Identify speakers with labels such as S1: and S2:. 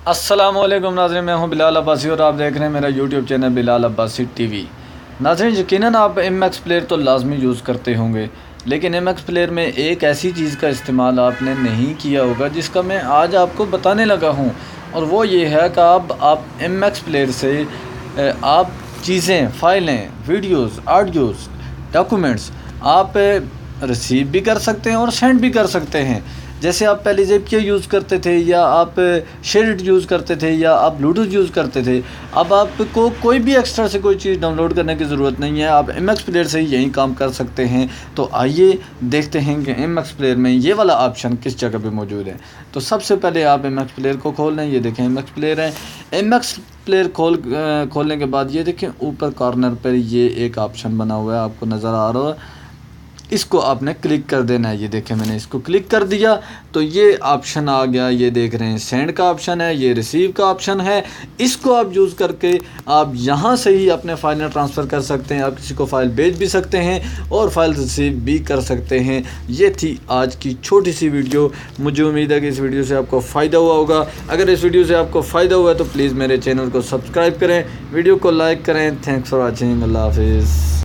S1: अस्सलामुअलैकुम नाज़रीन, मैं हूं बिलाल अब्बासी और आप देख रहे हैं मेरा YouTube channel Bilal Abbasi TV. नाज़रीन, यकीनन आप MX प्लेयर तो लाजमी यूज़ करते होंगे, लेकिन MX प्लेयर में एक ऐसी चीज़ का इस्तेमाल आपने नहीं किया होगा जिसका मैं आज आपको बताने लगा हूं, और वो ये है कि आप MX प्लेयर से आप चीज़ें, फ़ाइलें, वीडियोज़, ऑडियोज़, डॉक्यूमेंट्स आप रिसीव भी कर सकते हैं और सेंड भी कर सकते हैं। जैसे आप पहले ज़ेपिया यूज़ करते थे, या आप शेयरइट यूज़ करते थे, या आप ब्लूटूथ यूज़ करते थे। अब आपको कोई भी एक्स्ट्रा से कोई चीज़ डाउनलोड करने की ज़रूरत नहीं है, आप MX प्लेयर से ही यही काम कर सकते हैं। तो आइए देखते हैं कि MX प्लेयर में ये वाला ऑप्शन किस जगह पे मौजूद है। तो सबसे पहले आप MX प्लेयर को खोल लें। ये देखें MX प्लेयर है। MX प्लेयर खोलने के बाद ये देखें ऊपर कॉर्नर पर ये एक ऑप्शन बना हुआ है, आपको नज़र आ रहा है। इसको आपने क्लिक कर देना है। ये देखें मैंने इसको क्लिक कर दिया तो ये ऑप्शन आ गया। ये देख रहे हैं सेंड का ऑप्शन है, ये रिसीव का ऑप्शन है। इसको आप यूज़ करके आप यहाँ से ही अपने फ़ाइलें ट्रांसफ़र कर सकते हैं। आप किसी को फ़ाइल भेज भी सकते हैं और फाइल रिसीव भी कर सकते हैं। ये थी आज की छोटी सी वीडियो। मुझे उम्मीद है कि इस वीडियो से आपको फ़ायदा हुआ होगा। अगर इस वीडियो से आपको फ़ायदा हुआ है तो प्लीज़ मेरे चैनल को सब्सक्राइब करें, वीडियो को लाइक करें। Thanks for watching. अल्लाह हाफिज़।